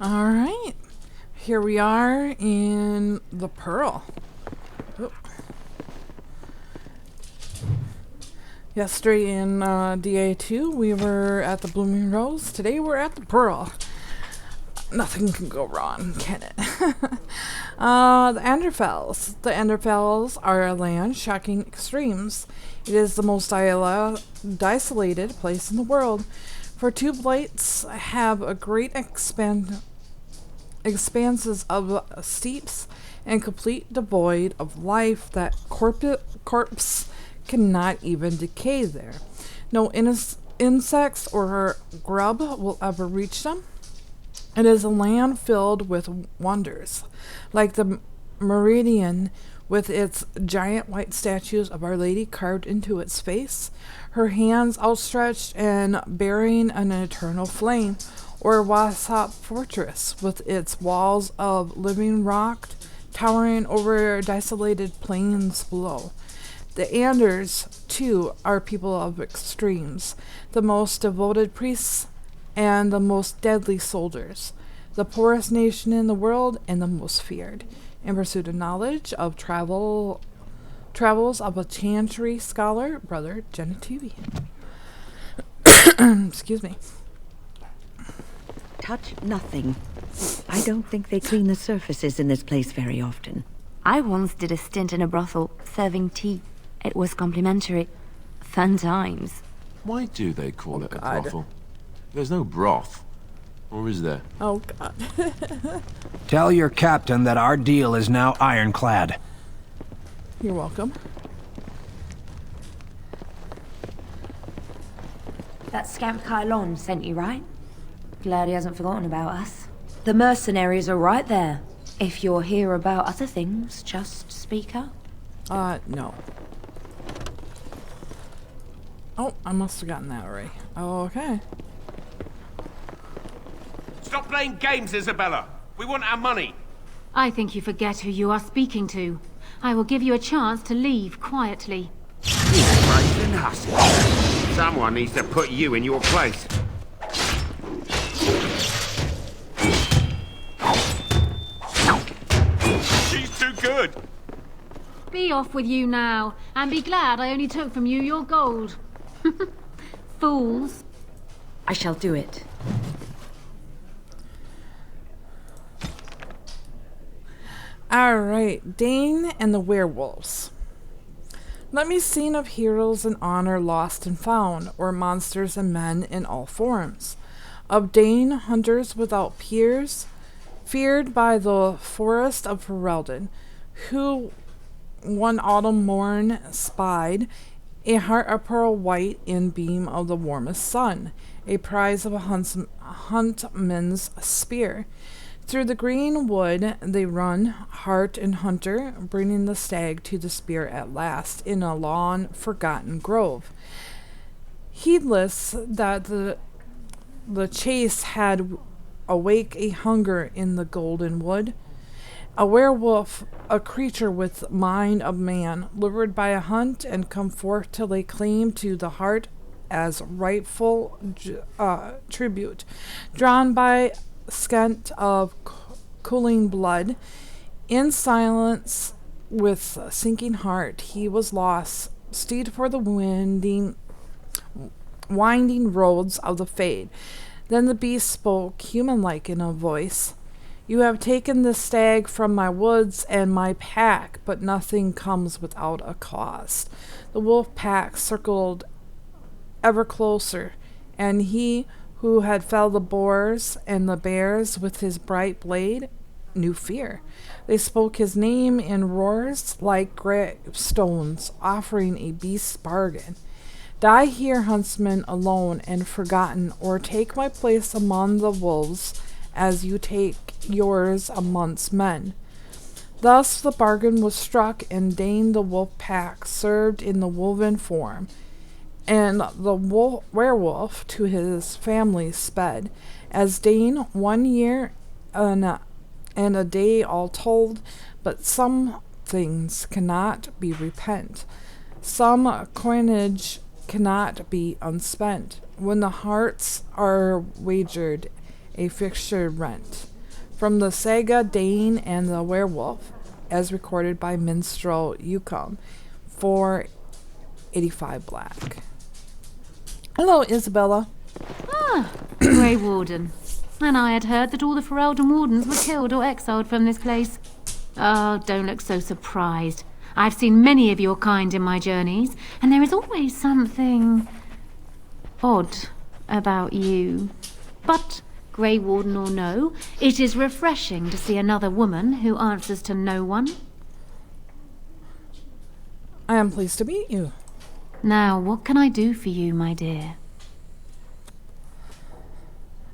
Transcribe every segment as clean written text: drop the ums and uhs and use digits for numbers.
Alright, here we are in the Pearl. Oh. Yesterday in DA2 we were at the Blooming Rose. Today we're at the Pearl. Nothing can go wrong, can it? The Enderfells. The Enderfells are a land shocking extremes. It is the most isolated place in the world. For two blights have a great expanses of steeps and complete devoid of life that corpse cannot even decay there. No insects or grub will ever reach them. It is a land filled with wonders, like the Meridian with its giant white statues of Our Lady carved into its face, her hands outstretched and bearing an eternal flame, or Wasop Fortress with its walls of living rock towering over desolated plains below. The Anders, too, are people of extremes, the most devoted priests and the most deadly soldiers, the poorest nation in the world and the most feared. In pursuit of knowledge of travels of a Chantry scholar, Brother Genitivi. Excuse me. Touch nothing. I don't think they clean the surfaces in this place very often. I once did a stint in a brothel, serving tea. It was complimentary. Fun times. Why do they call it a brothel? There's no broth. Or is there? Oh, God. Tell your captain that our deal is now ironclad. You're welcome. That scamp Kylon sent you, right? Glad he hasn't forgotten about us. The mercenaries are right there. If you're here about other things, just speak up. No. Oh, I must have gotten that right. Okay. Stop playing games, Isabella! We want our money! I think you forget who you are speaking to. I will give you a chance to leave quietly. You brazen hussy! Someone needs to put you in your place. She's too good! Be off with you now, and be glad I only took from you your gold. Fools. I shall do it. Alright, Dane and the Werewolves. Let me sing of heroes in honor lost and found, or monsters and men in all forms. Of Dane, hunters without peers, feared by the forest of Ferelden, who one autumn morn spied a heart of pearl white in beam of the warmest sun, a prize of a huntman's spear. Through the green wood they run, hart and hunter, bringing the stag to the spear at last in a long forgotten grove. Heedless that the chase had awake a hunger in the golden wood, a werewolf, a creature with mind of man, lured by a hunt and come forth to lay claim to the heart as rightful tribute, drawn by scent of cooling blood. In silence, with sinking heart, he was lost, steed for the winding roads of the fade. Then the beast spoke, human-like in a voice. You have taken the stag from my woods and my pack, but nothing comes without a cost. The wolf pack circled ever closer, and he who had felled the boars and the bears with his bright blade, knew fear. They spoke his name in roars like gravestones, offering a beast's bargain. Die here, huntsman, alone and forgotten, or take my place among the wolves, as you take yours amongst men. Thus the bargain was struck, and Dane the wolf pack served in the woven form, and the werewolf to his family sped, as Dane 1 year and a day all told, but some things cannot be repent. Some coinage cannot be unspent. When the hearts are wagered, a fixture rent. From the saga Dane and the Werewolf, as recorded by Minstrel Yukon, for 85 black. Hello, Isabella. Ah, Grey Warden. And I had heard that all the Ferelden Wardens were killed or exiled from this place. Oh, don't look so surprised. I've seen many of your kind in my journeys, and there is always something odd about you. But, Grey Warden or no, it is refreshing to see another woman who answers to no one. I am pleased to meet you. Now, what can I do for you, my dear?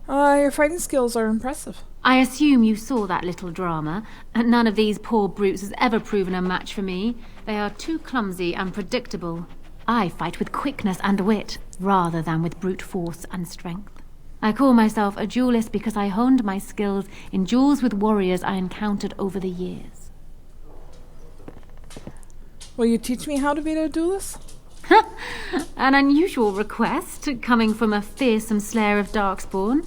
Your fighting skills are impressive. I assume you saw that little drama, and none of these poor brutes has ever proven a match for me. They are too clumsy and predictable. I fight with quickness and wit, rather than with brute force and strength. I call myself a duelist because I honed my skills in duels with warriors I encountered over the years. Will you teach me how to be a duelist? An unusual request, coming from a fearsome slayer of Darkspawn.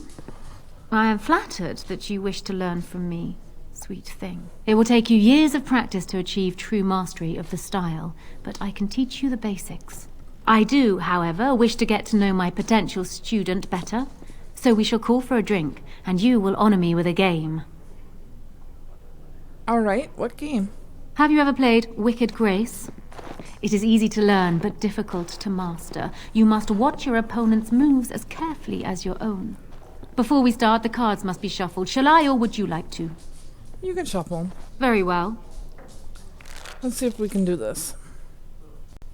I am flattered that you wish to learn from me, sweet thing. It will take you years of practice to achieve true mastery of the style, but I can teach you the basics. I do, however, wish to get to know my potential student better, so we shall call for a drink, and you will honor me with a game. All right, what game? Have you ever played Wicked Grace? It is easy to learn, but difficult to master. You must watch your opponent's moves as carefully as your own. Before we start, the cards must be shuffled. Shall I, or would you like to? You can shuffle them. Very well. Let's see if we can do this.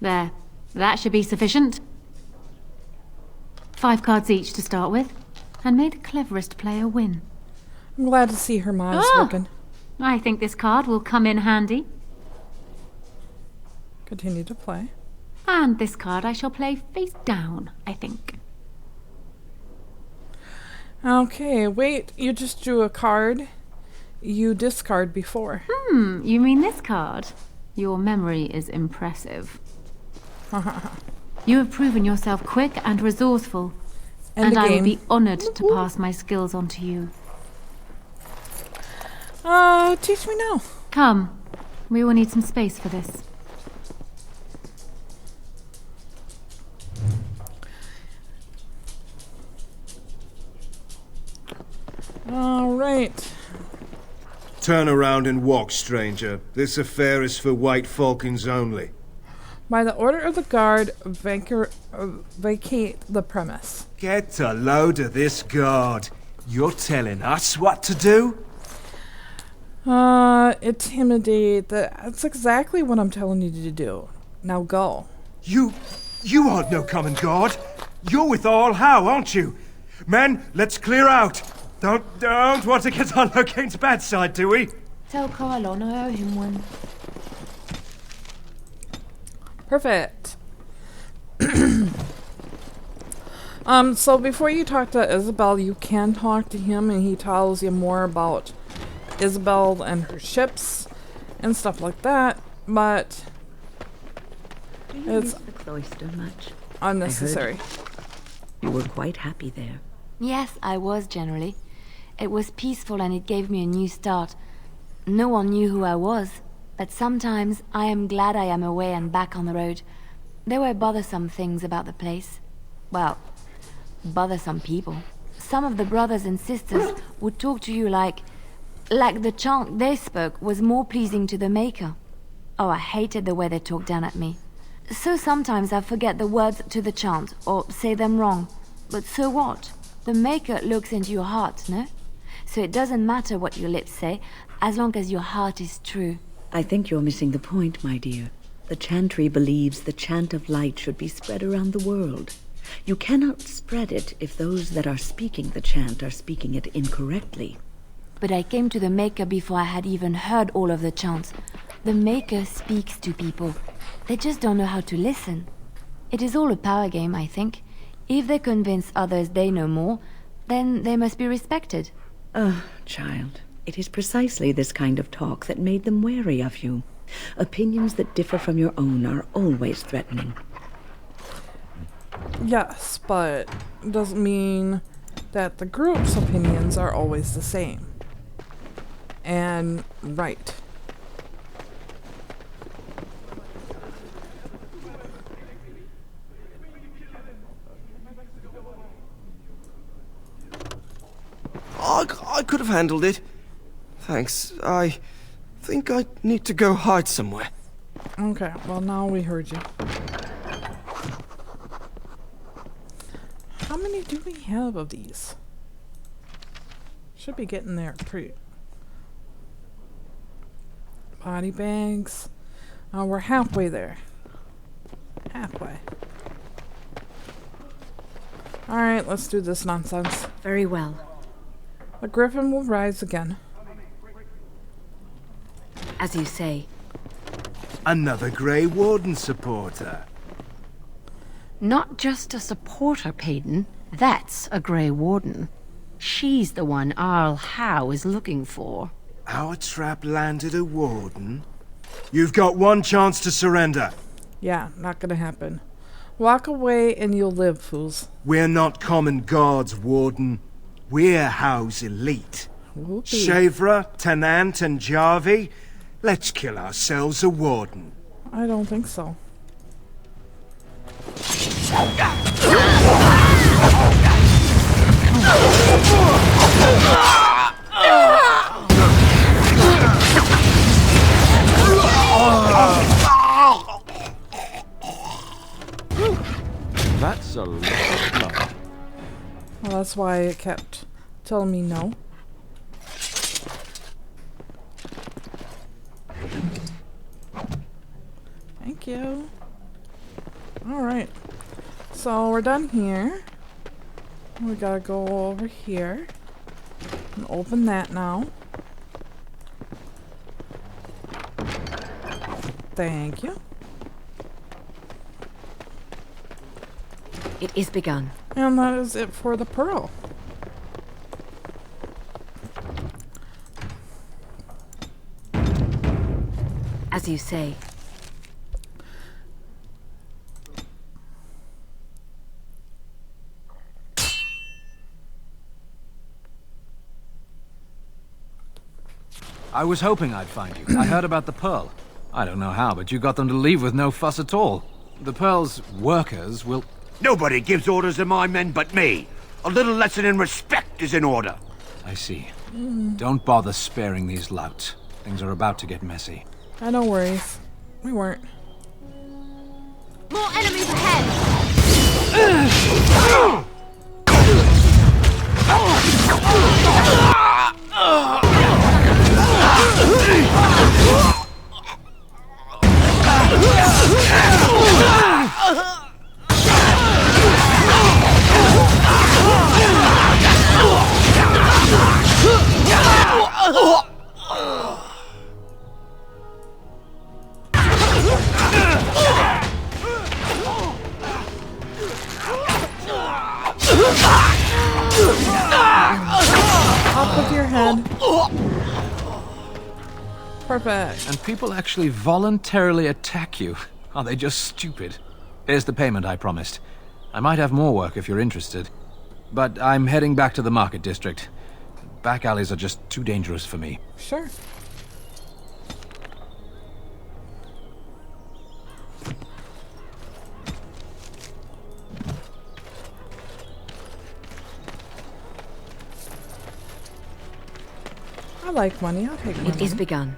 There. That should be sufficient. 5 cards each to start with, and may the cleverest player win. I'm glad to see her mind's working. I think this card will come in handy. Continue to play. And this card I shall play face down, I think. Okay, wait, you just drew a card you discard before. You mean this card? Your memory is impressive. You have proven yourself quick and resourceful, and I will be honored to pass my skills on to you. Teach me now. Come, we will need some space for this. All right. Turn around and walk, stranger. This affair is for White Falcons only. By the order of the guard, vacate the premise. Get a load of this guard. You're telling us what to do? Intimidate. That's exactly what I'm telling you to do. Now go. You aren't no common guard. You're with All How, aren't you? Men, let's clear out. Don't want to get on Locane's bad side, do we? Tell Carlon I owe him one. Perfect. So before you talk to Isabel, you can talk to him and he tells you more about Isabel and her ships and stuff like that, but Do you miss the cloister much? Unnecessary. You were quite happy there. Yes, I was generally. It was peaceful and it gave me a new start. No one knew who I was, but sometimes I am glad I am away and back on the road. There were bothersome things about the place. Well, bothersome people. Some of the brothers and sisters would talk to you like the chant they spoke was more pleasing to the Maker. Oh, I hated the way they talked down at me. So sometimes I forget the words to the chant, or say them wrong. But so what? The Maker looks into your heart, no? So it doesn't matter what your lips say, as long as your heart is true. I think you're missing the point, my dear. The Chantry believes the chant of light should be spread around the world. You cannot spread it if those that are speaking the chant are speaking it incorrectly. But I came to the Maker before I had even heard all of the chants. The Maker speaks to people. They just don't know how to listen. It is all a power game, I think. If they convince others they know more, then they must be respected. Child, it is precisely this kind of talk that made them wary of you. Opinions that differ from your own are always threatening. Yes, but doesn't mean that the group's opinions are always the same. And right. I could have handled it. Thanks. I think I need to go hide somewhere. Okay, well now we heard you. How many do we have of these? Should be getting there pretty. Body bags. We're halfway there. Halfway. Alright, let's do this nonsense. Very well. The griffin will rise again. As you say. Another Grey Warden supporter. Not just a supporter, Payton. That's a Grey Warden. She's the one Arl Howe is looking for. Our trap landed a Warden? You've got one chance to surrender. Yeah, not gonna happen. Walk away and you'll live, fools. We're not common guards, Warden. We're Howe's elite. Whoopee. Shavra, Tennant, and Jarvie, let's kill ourselves a Warden. I don't think so. That's a lot of blood. Well, that's why it kept telling me no. Thank you. Alright. So we're done here. We gotta go over here and open that now. Thank you. It is begun. And that is it for the pearl. As you say. I was hoping I'd find you. I heard about the Pearl. I don't know how, but you got them to leave with no fuss at all. The Pearl's workers will... Nobody gives orders to my men but me. A little lesson in respect is in order. I see. Don't bother sparing these louts. Things are about to get messy. No worries. We weren't. More enemies ahead! Up with your head. Perfect. And people actually voluntarily attack you. Are they just stupid? Here's the payment I promised. I might have more work if you're interested. But I'm heading back to the market district. Back alleys are just too dangerous for me. Sure. I like money. I'll take money. It is begun.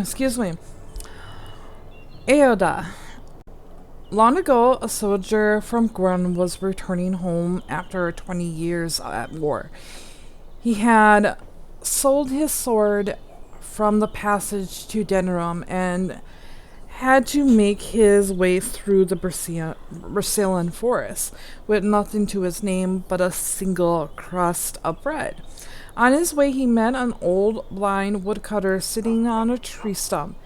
Excuse me. Aoda. Long ago, a soldier from Grun was returning home after 20 years at war. He had sold his sword from the passage to Denerim and had to make his way through the Brazilian forest with nothing to his name but a single crust of bread. On his way, he met an old blind woodcutter sitting on a tree stump.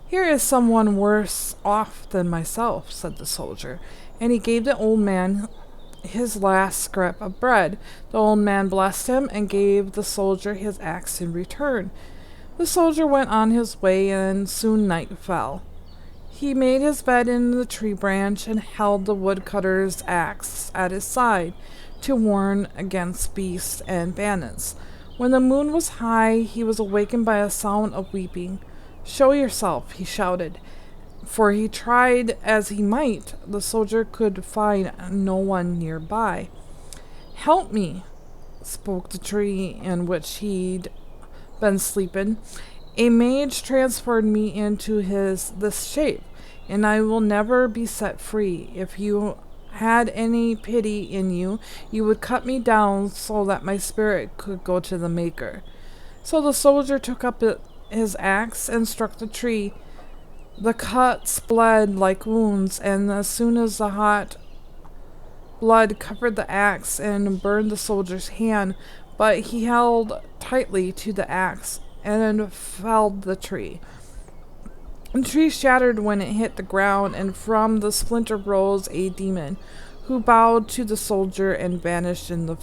"Here is someone worse off than myself," said the soldier, and he gave the old man his last scrap of bread. The old man blessed him and gave the soldier his axe in return. The soldier went on his way, and soon night fell. He made his bed in the tree branch and held the woodcutter's axe at his side to warn against beasts and bandits. When the moon was high, he was awakened by a sound of weeping. "Show yourself," he shouted. For he tried as he might, the soldier could find no one nearby. "Help me," spoke the tree in which he'd been sleeping. "A mage transferred me into this shape, and I will never be set free. If you had any pity in you, you would cut me down so that my spirit could go to the Maker." So the soldier took up his axe and struck the tree. The cuts bled like wounds, and as soon as the hot blood covered the axe and burned the soldier's hand, but he held tightly to the axe and felled the tree. The tree shattered when it hit the ground, and from the splinter rose a demon, who bowed to the soldier and vanished into the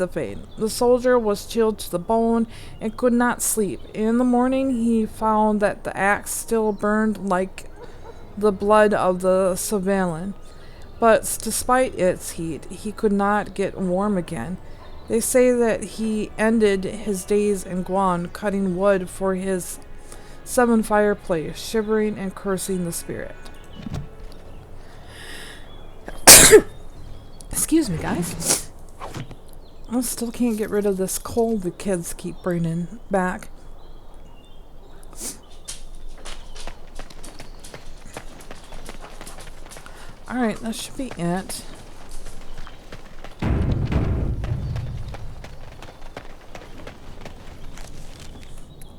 fade. The soldier was chilled to the bone and could not sleep. In the morning he found that the axe still burned like the blood of the civilian, but despite its heat, he could not get warm again. They say that he ended his days in Guan cutting wood for his 7 fireplace, shivering and cursing the spirit. Excuse me, guys. I still can't get rid of this cold the kids keep bringing back. Alright, that should be it.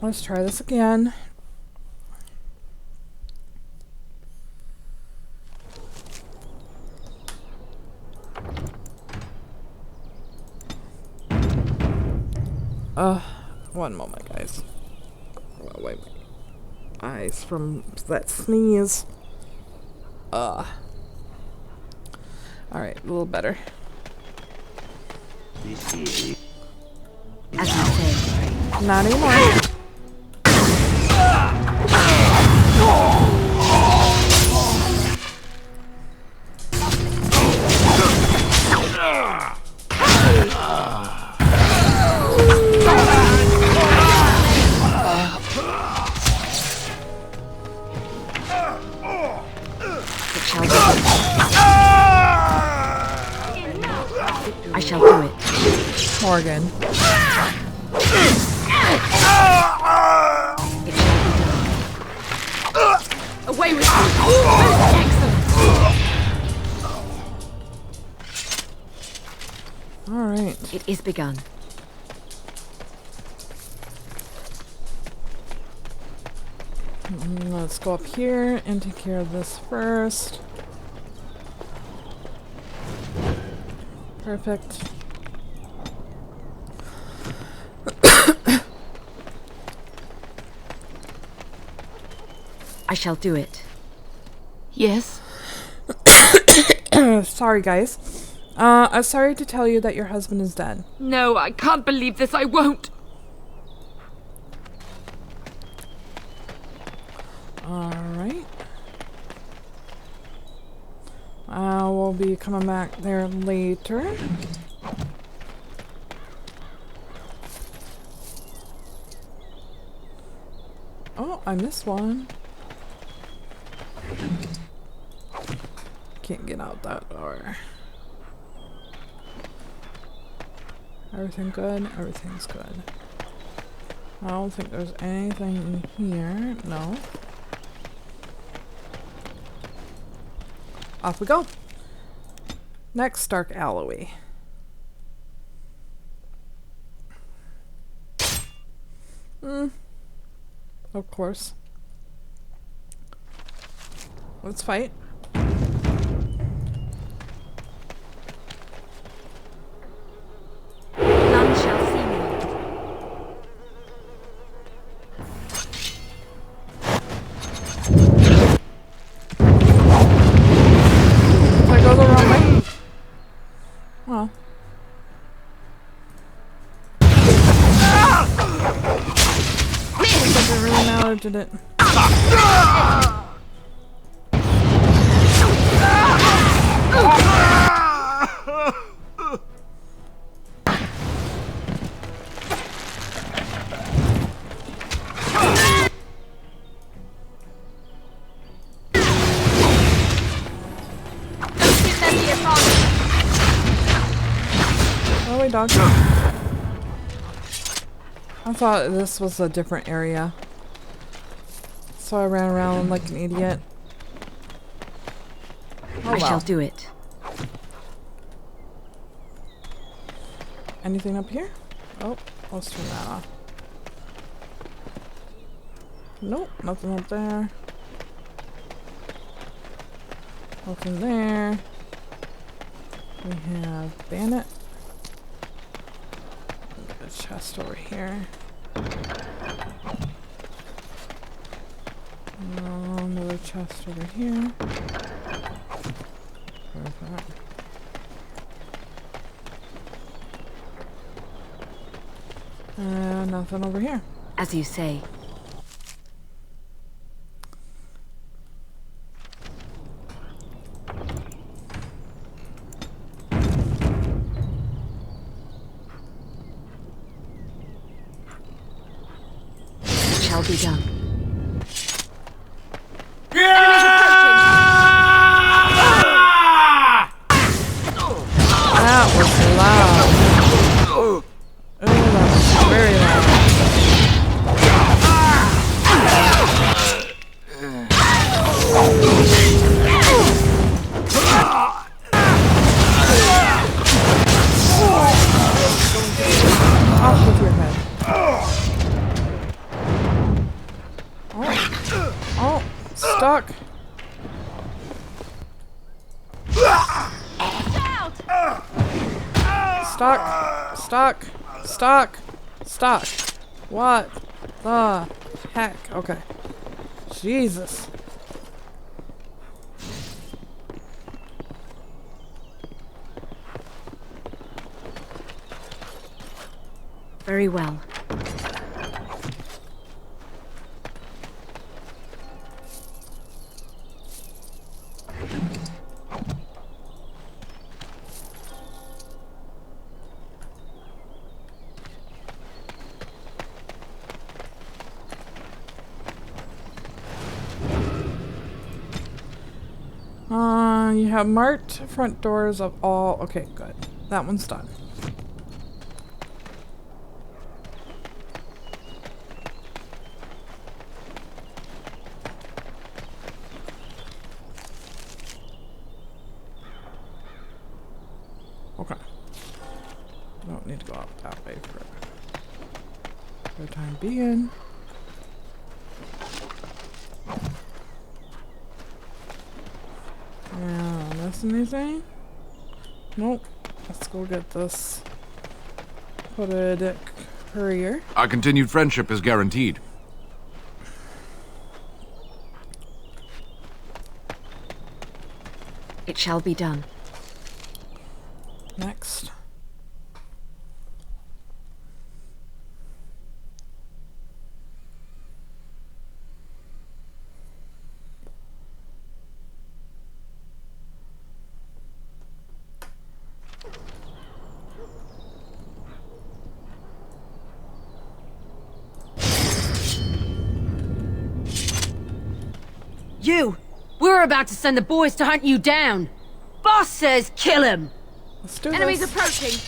Let's try this again. One moment, guys. Oh, wait. Eyes from that sneeze. Alright, a little better. As you say. Not anymore. I shall do it. Morgan. It shall be done. Away with you! Excellent! Alright. It is begun. Let's go up here and take care of this first. Perfect. I shall do it. Yes? Sorry, guys. I'm sorry to tell you that your husband is dead. No, I can't believe this. I won't. Alright. We'll be coming back there later. Oh, I missed one. Can't get out that door. Everything good? Everything's good. I don't think there's anything in here. No. Off we go. Next, dark alleyway. Of course. Let's fight. None shall see me. Did I go the wrong way? Well. Doesn't really matter, did it? Oh wait, dog. I thought this was a different area. So I ran around like an idiot. Oh, I shall do it. Anything up here? Oh, let's turn that off. Nope, nothing up there. Nothing there. We have bandit. A chest over here. Another chest over here. Perfect. Nothing over here. As you say. It shall be done. That was loud. Oh, that was very loud. Off with your head. Oh, stuck. Stuck. What the heck? Okay. Jesus. Very well. You have marked front doors of all. Okay, good. That one's done. Okay. Don't need to go out that way for the time being. Miss anything? Nope. Let's go get this hooded courier. Our continued friendship is guaranteed. It shall be done. Next. You! We're about to send the boys to hunt you down. Boss says kill him. Let's do Enemies this. approaching.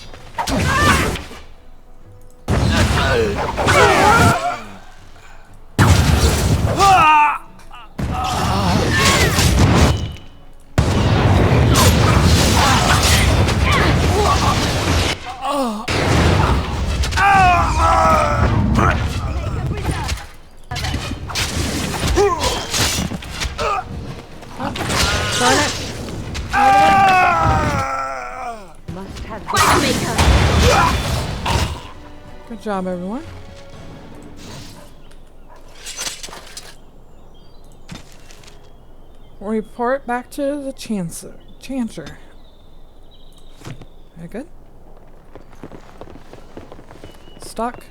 Good job, everyone. Report back to the Chancer. Very good. Stuck.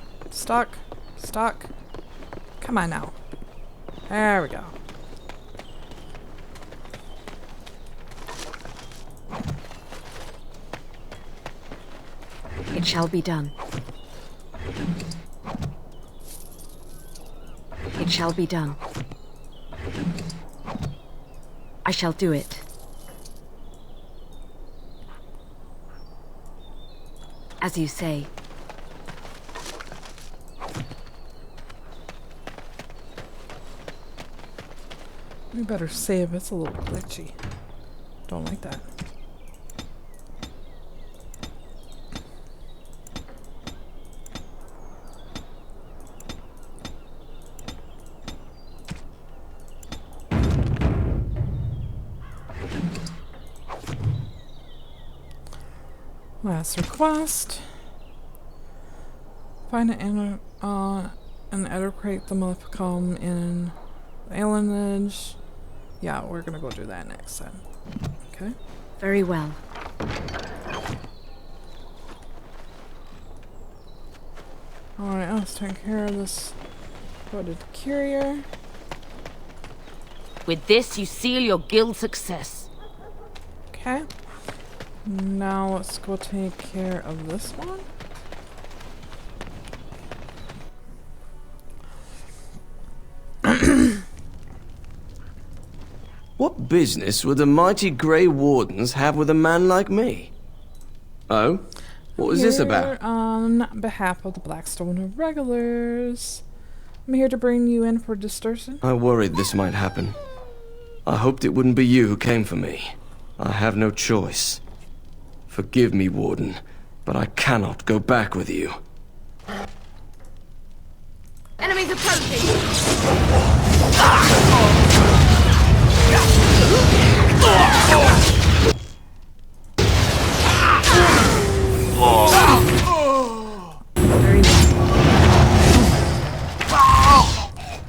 Come on now. There we go. It shall be done. It shall be done. I shall do it. As you say. We better save. It's a little glitchy. Don't like that. Last request. Find an educate the Maleficum in the alienage. Yeah, we're gonna go do that next time. Okay. Very well. Alright, let's take care of this. Go to the courier. With this, you seal your guild success. Okay. Now let's go take care of this one. What business would the mighty Grey Wardens have with a man like me? Oh? What was this about? On behalf of the Blackstone Irregulars, I'm here to bring you in for distortion. I worried this might happen. I hoped it wouldn't be you who came for me. I have no choice. Forgive me, Warden, but I cannot go back with you. Enemies approaching!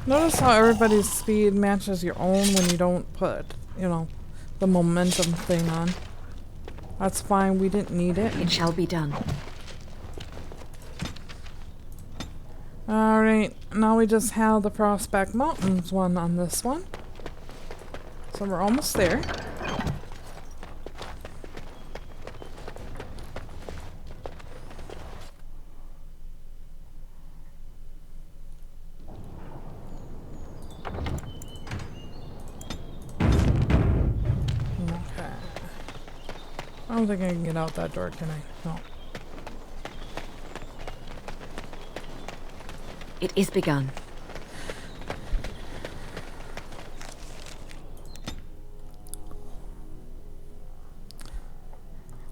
Notice how everybody's speed matches your own when you don't put, you know, the momentum thing on. That's fine, we didn't need it. It shall be done. Alright, now we just have the Prospect Mountains one on this one. So we're almost there. Okay. I don't think I can get out that door, can I? No. It is begun.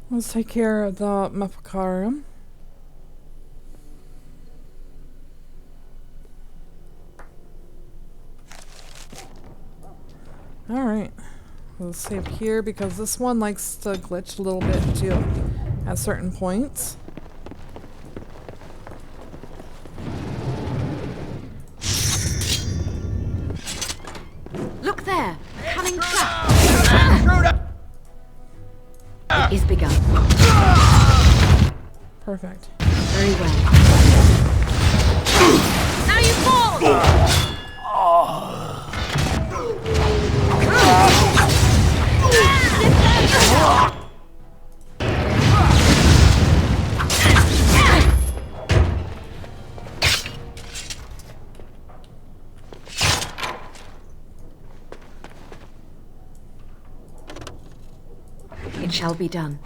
Let's take care of the Maleficarium. Alright. We'll save here because this one likes to glitch a little bit too at certain points. Look there! Cunning trap! It is begun. Perfect. Very well. Now you fall! It shall be done.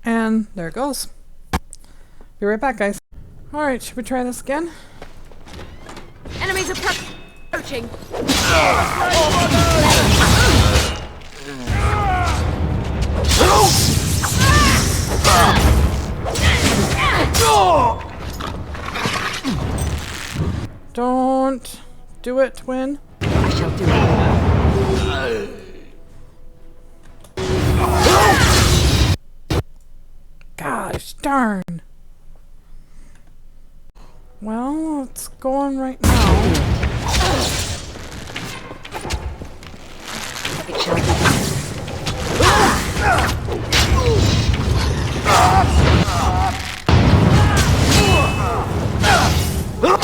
And there it goes. Be right back, guys. Alright, should we try this again? Enemies approaching! Searching. Don't do it, twin. I shall do it. Gosh darn. Well, it's going right now. It shall be done. Look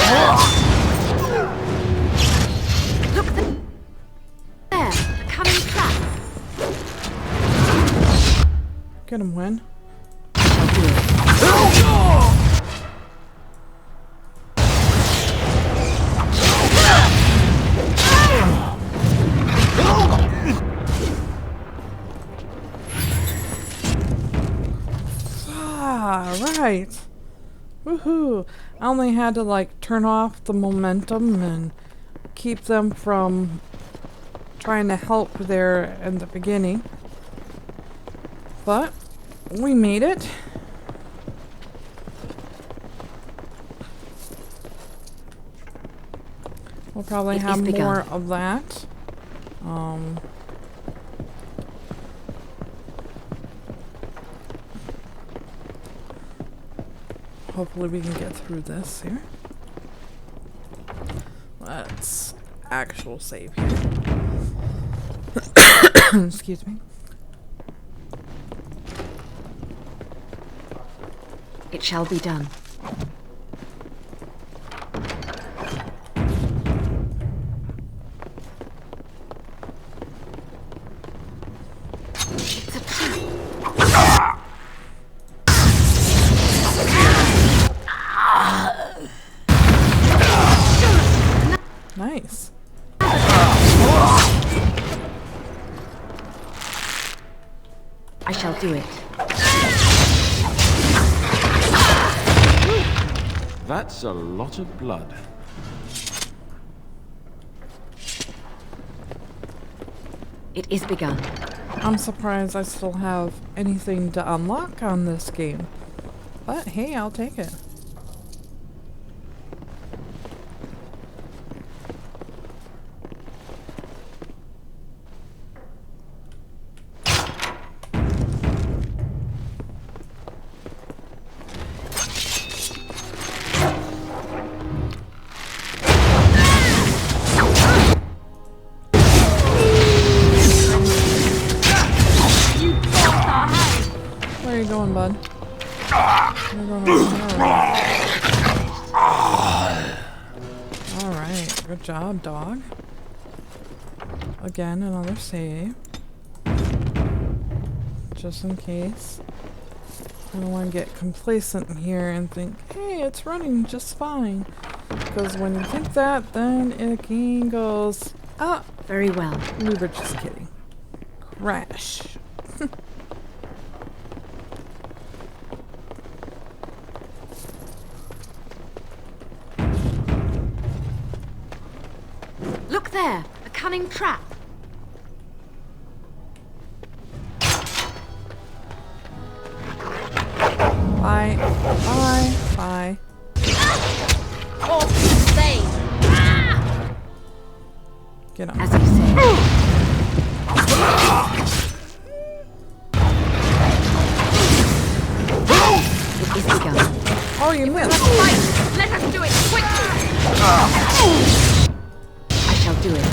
there. A cunning trap. Get him, Win. Right. Woohoo. I only had to like turn off the momentum and keep them from trying to help there in the beginning. But we made it. We'll probably have more of that. Hopefully we can get through this here. Let's actual save here. Excuse me. It shall be done. Nice. I shall do it. That's a lot of blood. It is begun. I'm surprised I still have anything to unlock on this game. But hey, I'll take it. Where are you going, bud? You're going over there. Alright, good job, dog. Again, another save. Just in case. I don't want to get complacent here and think, hey, it's running just fine. Because when you think that, then it again goes, ah, very well. We were just kidding. Crash. Look there, a cunning trap. Bye. Bye. Bye. Oh, stay. Get on. As you say. It is begun. Oh, you missed. Fight. Let us do it quickly. I shall do it.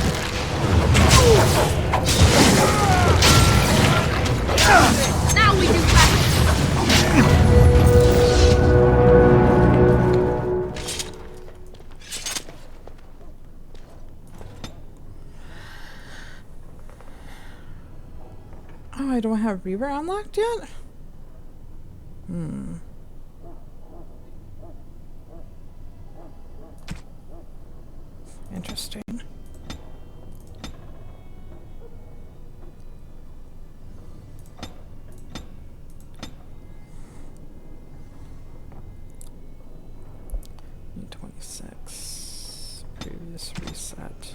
Now we do that. Oh, I don't have Reaver unlocked yet? Interesting. E26. Previous reset.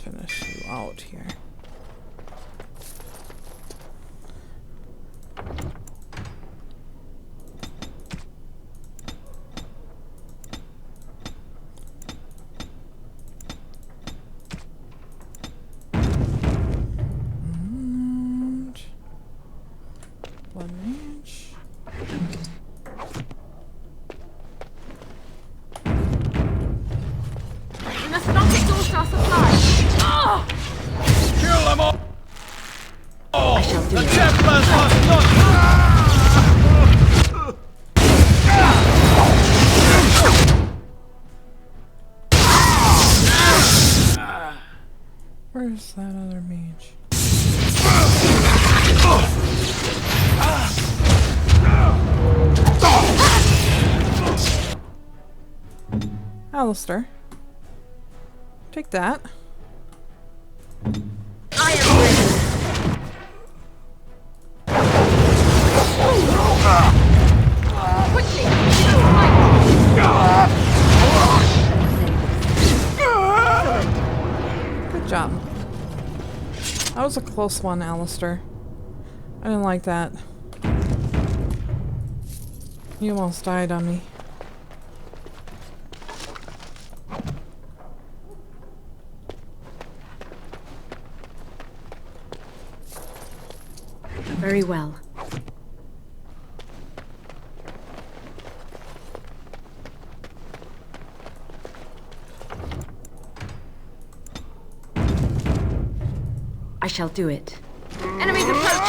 finish you out here. Blood Mage. We must not exhaust our supplies. Oh! Kill them all! I shall do The it. Templars must not... Where's that other mage? Alistair. Take that. I am ready. Quickly! Good job. That was a close one, Alistair. I didn't like that. You almost died on me. Very well. I shall do it. Enemies approaching!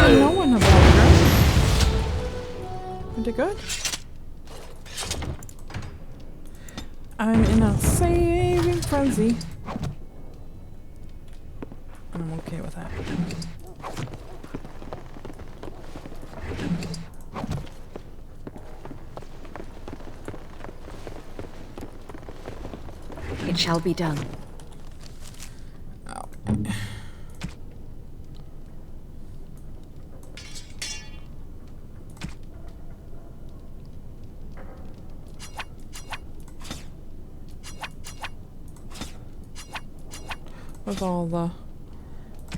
No one about her. You did good. I'm in a saving frenzy. I'm okay with that. It shall be done. Okay. With all the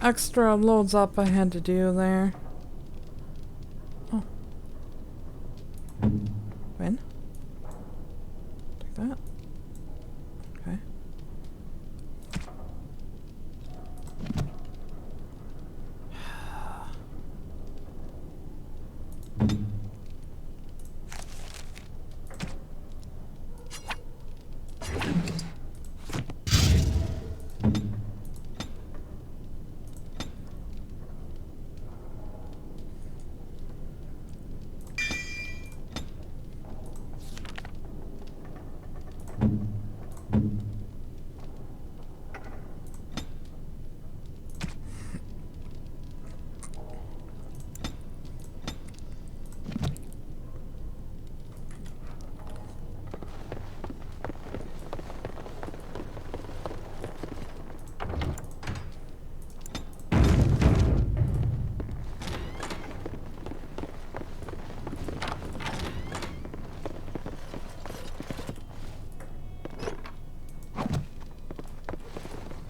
extra loads up I had to do there. Oh. When? Take that. Okay.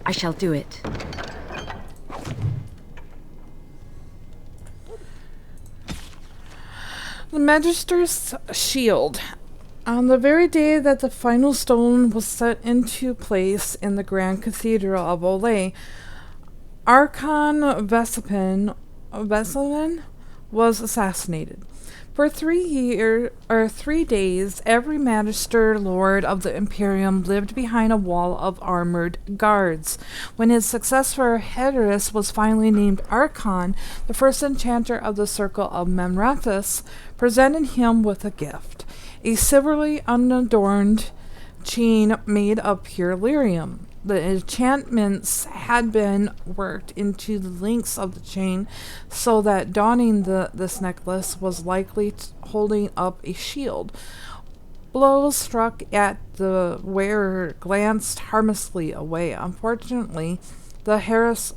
I shall do it. The Magister's shield. On the very day that the final stone was set into place in the Grand Cathedral of Olay, Archon Vespian was assassinated. For 3 days, every Magister Lord of the Imperium lived behind a wall of armored guards. When his successor, Hedris, was finally named Archon, the first enchanter of the Circle of Memrethus presented him with a gift, a silverly unadorned chain made of pure lyrium. The enchantments had been worked into the links of the chain so that donning this necklace was likely holding up a shield. Blows struck at the wearer glanced harmlessly away. Unfortunately, the Harris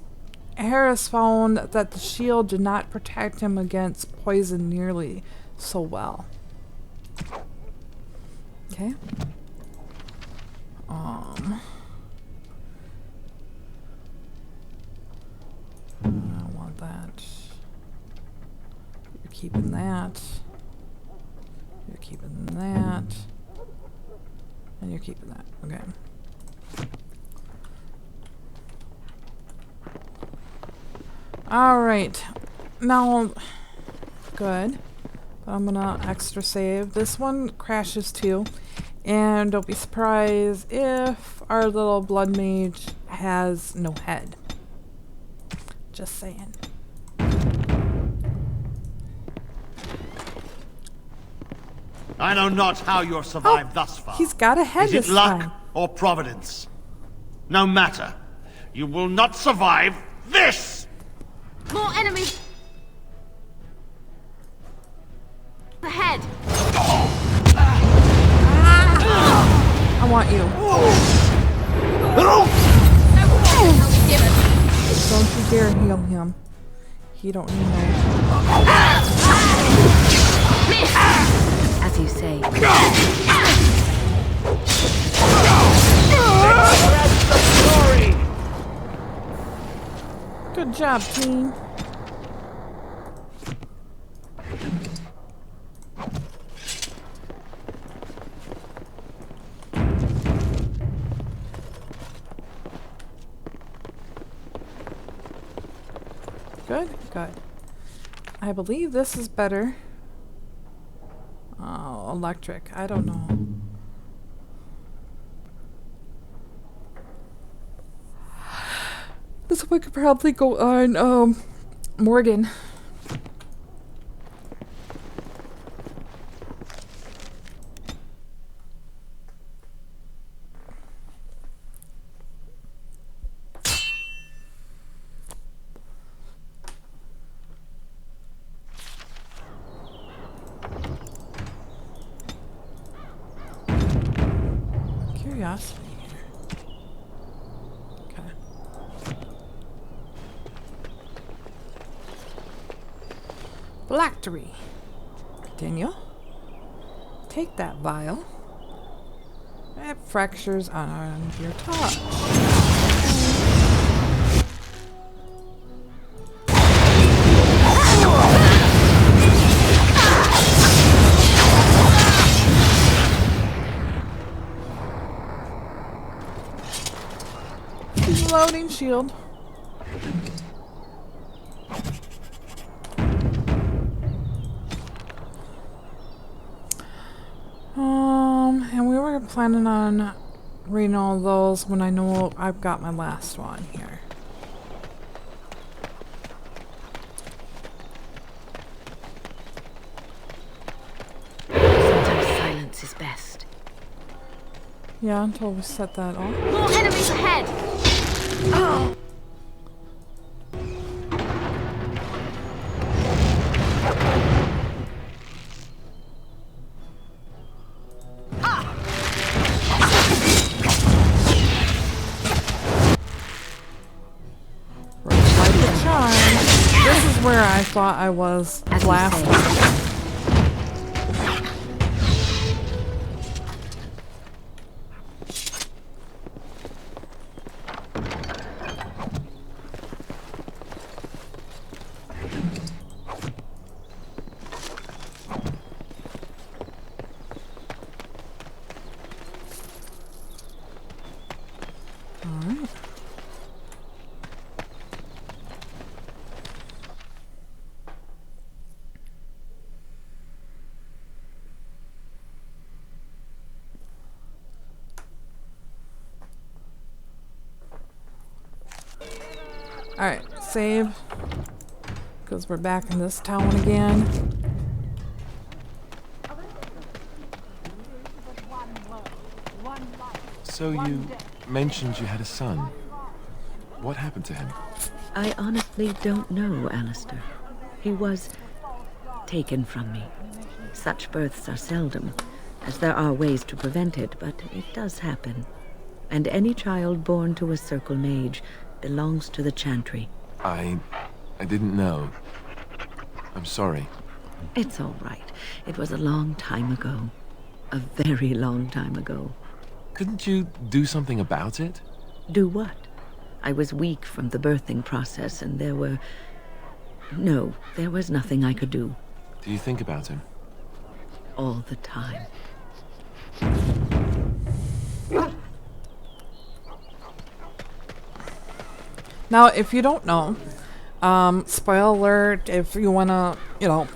found that the shield did not protect him against poison nearly so well. Okay. I don't want that. You're keeping that. You're keeping that. And you're keeping that. Okay. Alright. Now, good. I'm gonna extra save. This one crashes too. And don't be surprised if our little blood mage has no head. Just saying. I know not how you're survived thus far. He's got a head this Is it luck time. or providence? No matter. You will not survive this! More enemies! Ahead! I want you. Don't you dare heal him. He don't need no. As you say. Good job, team. Good, good. I believe this is better. Oh, electric. I don't know. This one could probably go on, Morgan. Curiosity here. Okay. Phylactery. Continue. Take that vial. It fractures on your touch. Loading shield. And we were planning on reading all those when I know I've got my last one here. Sometimes silence is best. Yeah, until we set that off. More enemies ahead! Oh. This is where I thought I was last time. Alright, save. Because we're back in this town again. So you mentioned you had a son. What happened to him? I honestly don't know, Alistair. He was taken from me. Such births are seldom, as there are ways to prevent it, but it does happen. And any child born to a Circle Mage belongs to the Chantry. I didn't know. I'm sorry. It's all right. It was a long time ago. A very long time ago. Couldn't you do something about it? Do what? I was weak from the birthing process, and there was nothing I could do. Do you think about him? All the time. Now, if you don't know, spoiler alert, if you want to,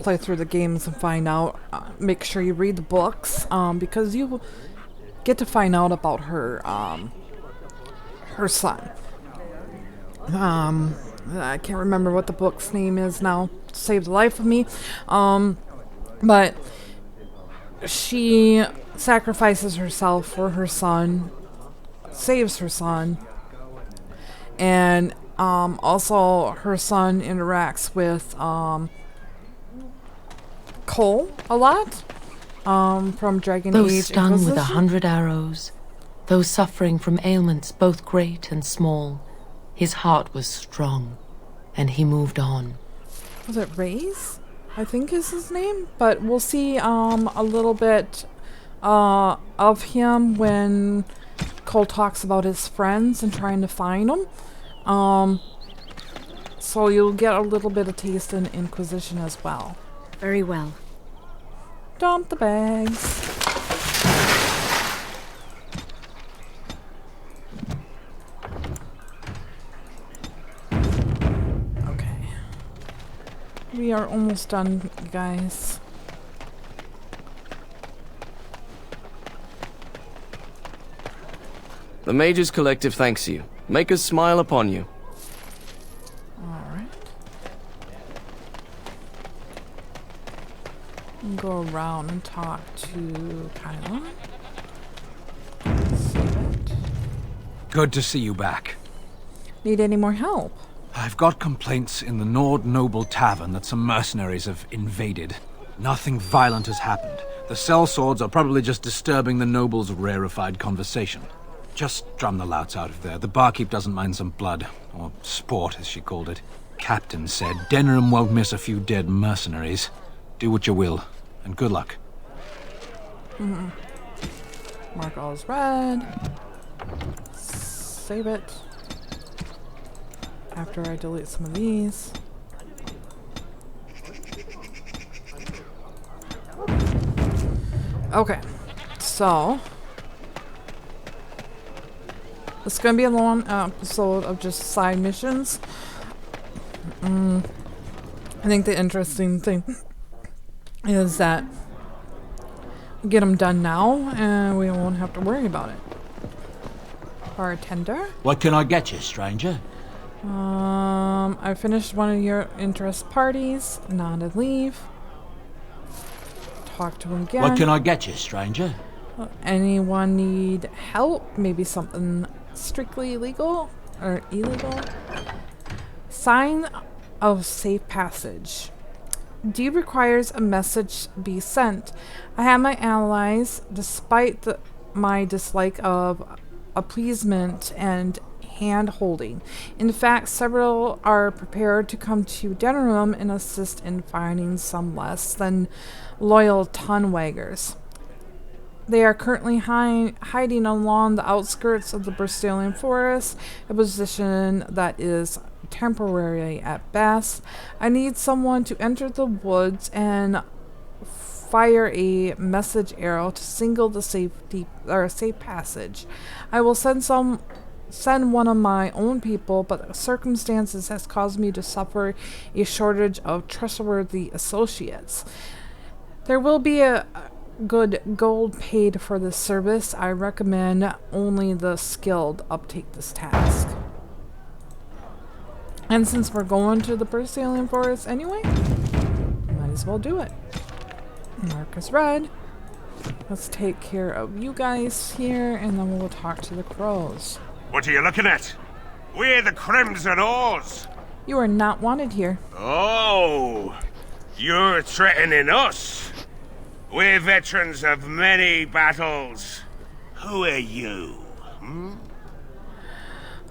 play through the games and find out, make sure you read the books, because you get to find out about her son. I can't remember what the book's name is now. Saved the life of me. But she sacrifices herself for her son, saves her son, and also her son interacts with Cole a lot from Dragon Age. Those stung with 100 arrows, those suffering from ailments both great and small, his heart was strong, and he moved on. Was it Ray's? I think is his name, but we'll see a little bit of him when Cole talks about his friends and trying to find them. So you'll get a little bit of taste in Inquisition as well. Very well. Dump the bags. We are almost done, guys. The Mages Collective thanks you. Make us smile upon you. Alright. Go around and talk to Kyla. Save it. Good to see you back. Need any more help? I've got complaints in the Nord Noble Tavern that some mercenaries have invaded. Nothing violent has happened. The sellswords are probably just disturbing the nobles' rarefied conversation. Just drum the louts out of there. The barkeep doesn't mind some blood. Or sport, as she called it. Captain said Denham won't miss a few dead mercenaries. Do what you will, and good luck. Mark all is red. Save it. After I delete some of these. Okay, so it's gonna be a long episode of just side missions. I think the interesting thing is that we get them done now and we won't have to worry about it. Bartender. What can I get you, stranger? I finished one of your interest parties. Nod and leave. Talk to him again. What can I get you, stranger? Anyone need help? Maybe something strictly illegal or illegal? Sign of safe passage. Deed requires a message be sent. I have my allies, despite my dislike of appeasement and hand-holding. In fact, several are prepared to come to Denham and assist in finding some less than loyal tonwaggers. They are currently hiding along the outskirts of the Bristolian Forest, a position that is temporary at best. I need someone to enter the woods and fire a message arrow to signal the safe passage. I will send one of my own people, but circumstances has caused me to suffer a shortage of trustworthy associates. There will be a good gold paid for this service. I recommend only the skilled uptake this task. And since we're going to the Bristolian Forest anyway, might as well do it. Mark is red. Let's take care of you guys here, and then we'll talk to the crows. What are you looking at? We're the Crimson Oars. You are not wanted here. Oh, you're threatening us. We're veterans of many battles. Who are you?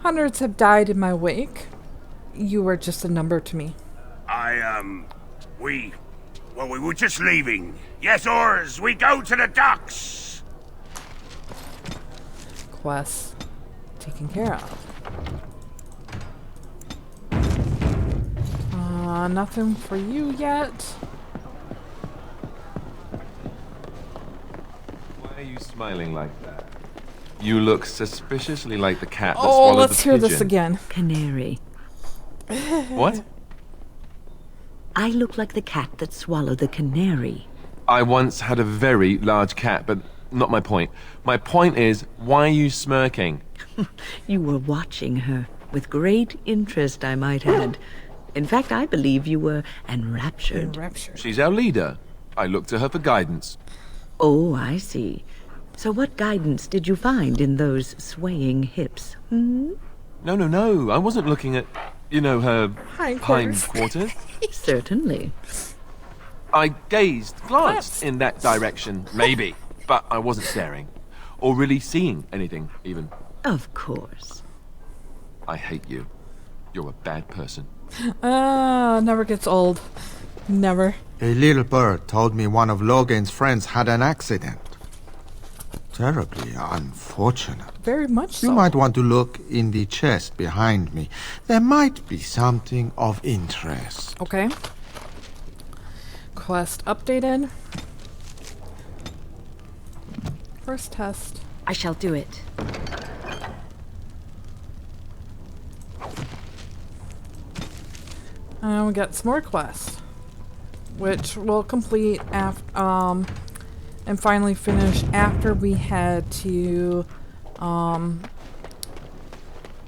Hundreds have died in my wake. You are just a number to me. We were just leaving. Yes, oars, we go to the docks. Quest taken care of. Nothing for you yet. Why are you smiling like that? You look suspiciously like the cat that Oh, swallowed let's the hear pigeon. this again. Canary. What? I look like the cat that swallowed the canary. I once had a very large cat, but not my point. My point is, why are you smirking? You were watching her, with great interest, I might add. In fact, I believe you were enraptured. She's our leader. I look to her for guidance. Oh, I see. So what guidance did you find in those swaying hips? No. I wasn't looking at, her hindquarters. Certainly. I glanced in that direction, maybe, but I wasn't staring. Or really seeing anything, even. Of course. I hate you. You're a bad person. Never gets old. Never. A little bird told me one of Logan's friends had an accident. Terribly unfortunate. Very much so. You might want to look in the chest behind me. There might be something of interest. Okay. Quest updated. First test. I shall do it. And we got some more quests, which we'll complete after, and finally finish after we head to,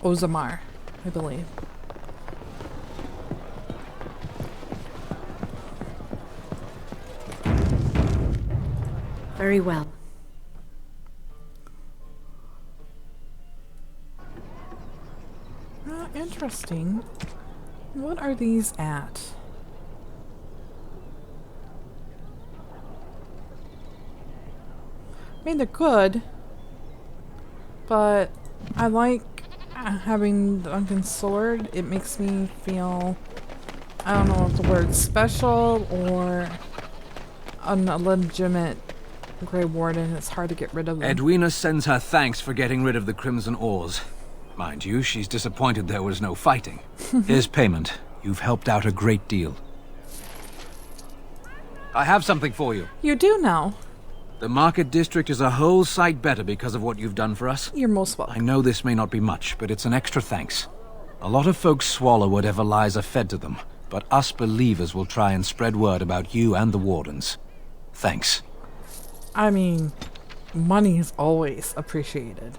Ozamar, I believe. Very well. Interesting. What are these at? I mean, they're good, but I like having the Duncan's sword. It makes me feel, I don't know if the word's special or a legitimate Grey Warden. It's hard to get rid of them. Edwina sends her thanks for getting rid of the Crimson Oars. Mind you, she's disappointed there was no fighting. Here's payment. You've helped out a great deal. I have something for you. You do now. The Market District is a whole sight better because of what you've done for us. You're most welcome. I know this may not be much, but it's an extra thanks. A lot of folks swallow whatever lies are fed to them, but us believers will try and spread word about you and the Wardens. Thanks. I mean, money is always appreciated.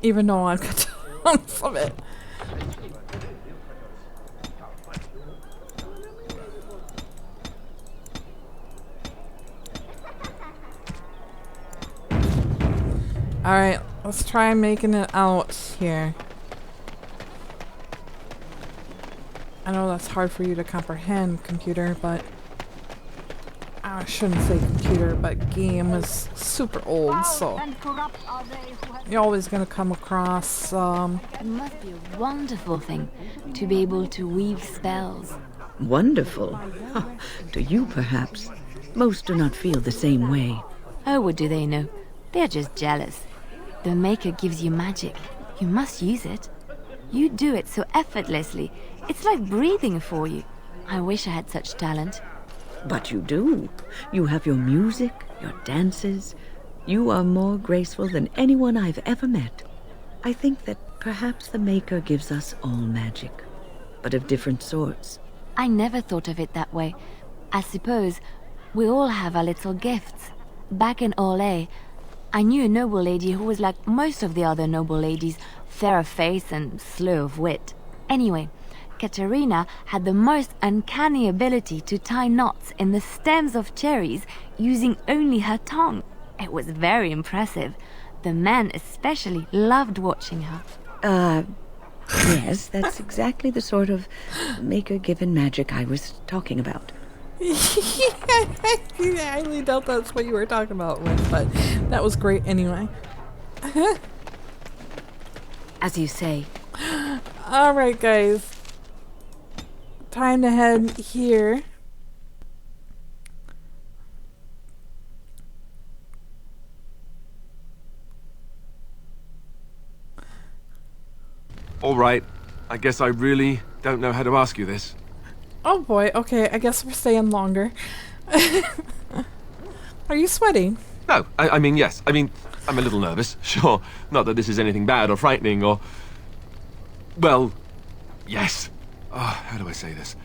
Even though I've got tons of it. Alright, let's try making it out here. I know that's hard for you to comprehend, computer, but I shouldn't say computer, but game is super old, so you're always gonna come across It must be a wonderful thing to be able to weave spells. Wonderful. To you, perhaps. Most do not feel the same way. Oh, what do they know? They're just jealous. The Maker gives you magic. You must use it. You do it so effortlessly. It's like breathing for you. I wish I had such talent. But you do. You have your music, your dances. You are more graceful than anyone I've ever met. I think that perhaps the Maker gives us all magic, but of different sorts. I never thought of it that way. I suppose we all have our little gifts. Back in Orlais, I knew a noble lady who was like most of the other noble ladies, fair of face and slow of wit. Anyway, Katerina had the most uncanny ability to tie knots in the stems of cherries using only her tongue. It was very impressive. The men especially loved watching her. Yes, that's exactly the sort of maker-given magic I was talking about. I highly doubt that's what you were talking about with, but that was great anyway. As you say. Alright, guys. Time to head here. Alright, I guess I really don't know how to ask you this. Oh boy, okay, I guess we're staying longer. Are you sweating? No, I mean, yes. I mean, I'm a little nervous, sure. Not that this is anything bad or frightening or... Well, yes. Oh, how do I say this?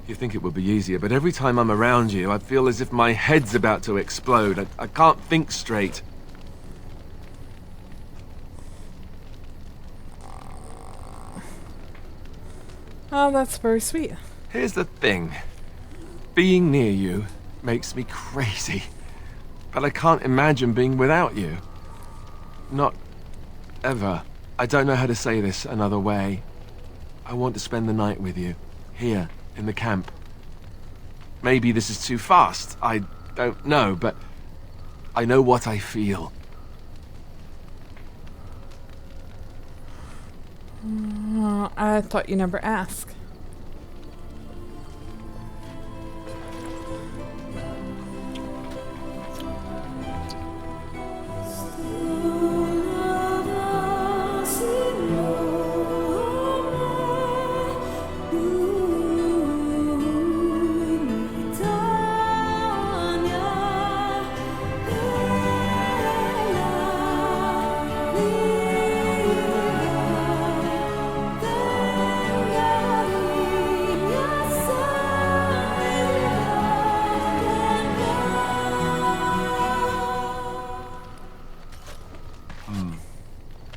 You think it would be easier, but every time I'm around you, I feel as if my head's about to explode. I can't think straight. Oh, that's very sweet. Here's the thing. Being near you makes me crazy. But I can't imagine being without you. Not ever. I don't know how to say this another way. I want to spend the night with you, here, in the camp. Maybe this is too fast. I don't know, but I know what I feel. I thought you never asked.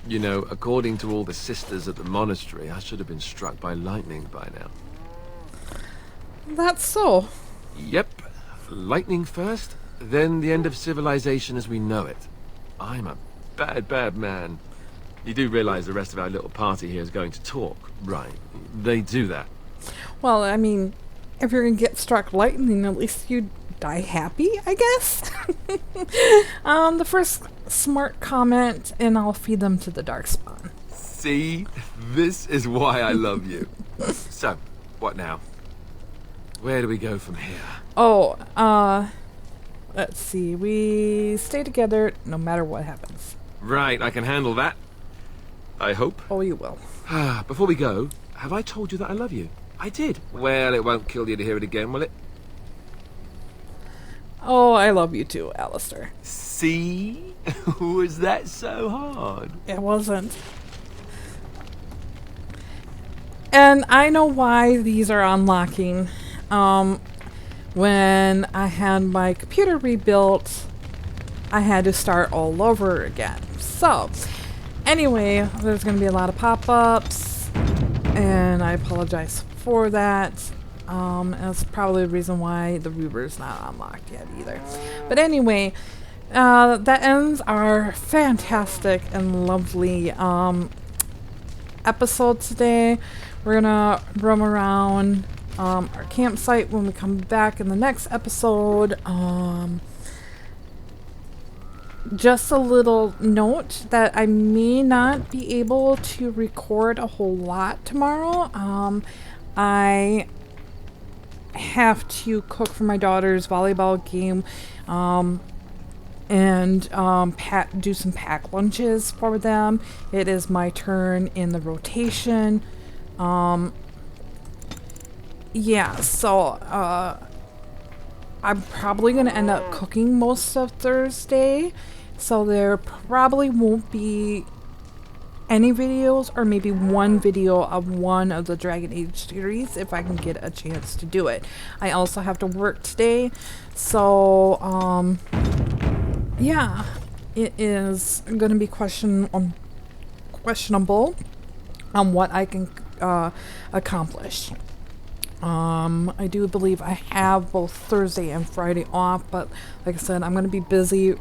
You know, according to all the sisters at the monastery, I should have been struck by lightning by now. That's so. Yep. Lightning first, then the end of civilization as we know it. I'm a bad, bad man. You do realize the rest of our little party here is going to talk, right? They do that. Well, I mean, if you're gonna get struck lightning, at least you'd die happy, I guess. The first smart comment, and I'll feed them to the Darkspawn. See? This is why I love you. So, what now? Where do we go from here? Oh, let's see. We stay together no matter what happens. Right, I can handle that. I hope. Oh, you will. Before we go, have I told you that I love you? I did. Well, it won't kill you to hear it again, will it? Oh, I love you too, Alistair. See? Was that so hard? It wasn't. And I know why these are unlocking. When I had my computer rebuilt, I had to start all over again. So, anyway, there's going to be a lot of pop-ups, and I apologize for that. That's probably the reason why the Reaver's not unlocked yet either. But anyway, that ends our fantastic and lovely episode today. We're gonna roam around our campsite when we come back in the next episode. Just a little note that I may not be able to record a whole lot tomorrow. I have to cook for my daughter's volleyball game and do some pack lunches for them. It is my turn in the rotation. Yeah, so I'm probably going to end up cooking most of Thursday, so there probably won't be any videos, or maybe one video of one of the Dragon Age series if I can get a chance to do it. I also have to work today, so yeah, it is going to be questionable on what I can accomplish. I do believe I have both Thursday and Friday off, but like I said, I'm going to be busy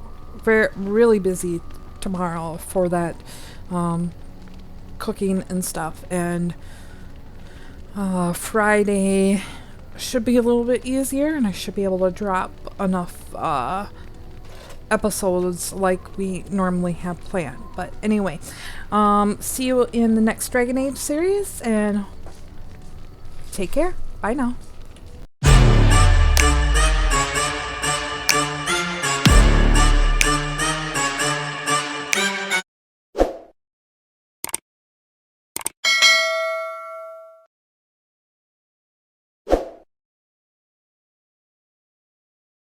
really busy tomorrow for that cooking and stuff, and Friday should be a little bit easier, and I should be able to drop enough episodes like we normally have planned. But anyway, see you in the next Dragon Age series, and take care. Bye now.